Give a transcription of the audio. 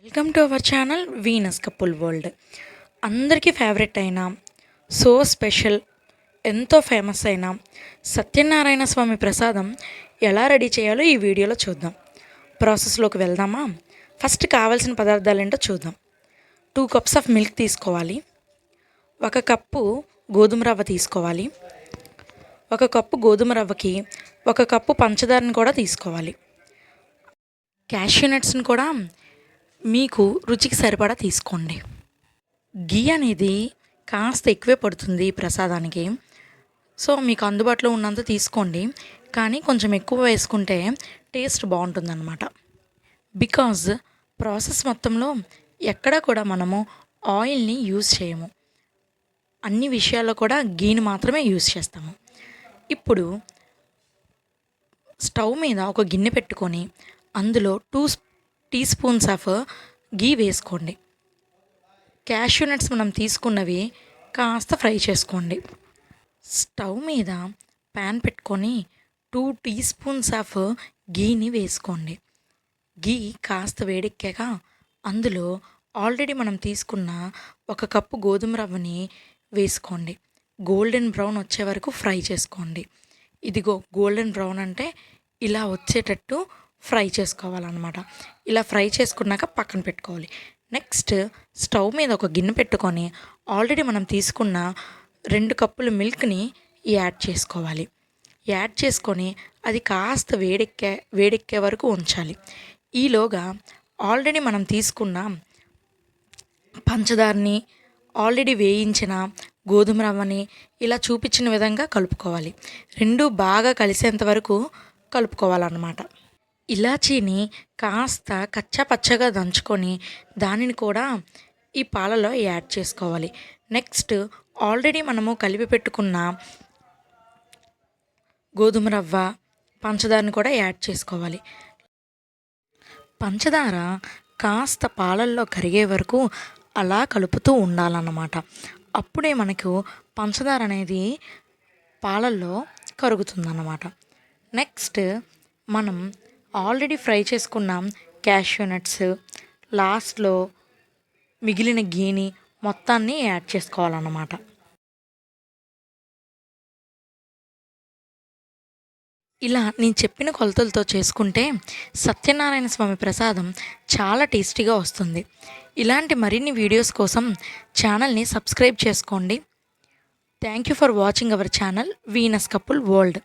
Welcome to our channel Venus couple world. అందరికీ favourite అయిన so special ఎంతో famous అయిన సత్యనారాయణ స్వామి ప్రసాదం ఎలా రెడీ చేయాలో ఈ వీడియోలో చూద్దాం. ప్రాసెస్లోకి వెళ్దామా? ఫస్ట్ కావాల్సిన పదార్థాలు ఏంటో చూద్దాం. 2 కప్స్ ఆఫ్ మిల్క్ తీసుకోవాలి. 1 కప్పు గోధుమ రవ్వ తీసుకోవాలి. 1 కప్పు గోధుమ రవ్వకి 1 కప్పు పంచదారని కూడా తీసుకోవాలి. క్యాష్యూ నట్స్ని కూడా మీకు రుచికి సరిపడా తీసుకోండి. గీ అనేది కాస్త ఎక్కువే పడుతుంది ఈ ప్రసాదానికి. సో మీకు అందుబాటులో ఉన్నంత తీసుకోండి, కానీ కొంచెం ఎక్కువ వేసుకుంటే టేస్ట్ బాగుంటుందన్నమాట. బికాజ్ ప్రాసెస్ మొత్తంలో ఎక్కడా కూడా మనము ఆయిల్ని యూజ్ చేయము, అన్ని విషయాల్లో కూడా గీని మాత్రమే యూజ్ చేస్తాము. ఇప్పుడు స్టవ్ మీద ఒక గిన్నె పెట్టుకొని అందులో 2 టీ స్పూన్స్ ఆఫ్ గీ వేసుకోండి. క్యాష్యూ నట్స్ మనం తీసుకున్నవి కాస్త ఫ్రై చేసుకోండి. స్టవ్ మీద ప్యాన్ పెట్టుకొని 2 టీ స్పూన్స్ ఆఫ్ గీని వేసుకోండి. గీ కాస్త వేడెక్కాక అందులో ఆల్రెడీ మనం తీసుకున్న 1 కప్పు గోధుమ రవ్వని వేసుకోండి. గోల్డెన్ బ్రౌన్ వచ్చే వరకు ఫ్రై చేసుకోండి. ఇదిగో గోల్డెన్ బ్రౌన్ అంటే ఇలా వచ్చేటట్టు ఫ్రై చేసుకోవాలన్నమాట. ఇలా ఫ్రై చేసుకున్నాక పక్కన పెట్టుకోవాలి. నెక్స్ట్ స్టవ్ మీద ఒక గిన్నె పెట్టుకొని ఆల్రెడీ మనం తీసుకున్న 2 కప్పుల మిల్క్ని యాడ్ చేసుకోవాలి. యాడ్ చేసుకొని అది కాస్త వేడెక్కే వరకు ఉంచాలి. ఈలోగా ఆల్రెడీ మనం తీసుకున్న పంచదారని, ఆల్రెడీ వేయించిన గోధుమ రవ్వని ఇలా చూపించిన విధంగా కలుపుకోవాలి. 2 బాగా కలిసేంత వరకు కలుపుకోవాలన్నమాట. ఇలాచీని కాస్త కచ్చా పచ్చగా దంచుకొని దానిని కూడా ఈ పాలలో యాడ్ చేసుకోవాలి. నెక్స్ట్ ఆల్రెడీ మనము కలిపి పెట్టుకున్న గోధుమ రవ్వ, పంచదారని కూడా యాడ్ చేసుకోవాలి. పంచదార కాస్త పాలల్లో కరిగే వరకు అలా కలుపుతూ ఉండాలన్నమాట. అప్పుడే మనకు పంచదార అనేది పాలల్లో కరుగుతుందన్నమాట. నెక్స్ట్ మనం ఆల్రెడీ ఫ్రై చేసుకున్నాం క్యాష్యూ నట్స్, లాస్ట్లో మిగిలిన గీని మొత్తాన్ని యాడ్ చేసుకోవాలన్నమాట. ఇలా నేను చెప్పిన కొలతలతో చేసుకుంటే సత్యనారాయణ స్వామి ప్రసాదం చాలా టేస్టీగా వస్తుంది. ఇలాంటి మరిన్ని వీడియోస్ కోసం ఛానల్ని సబ్స్క్రైబ్ చేసుకోండి. Thank you for watching our channel Venus couple world.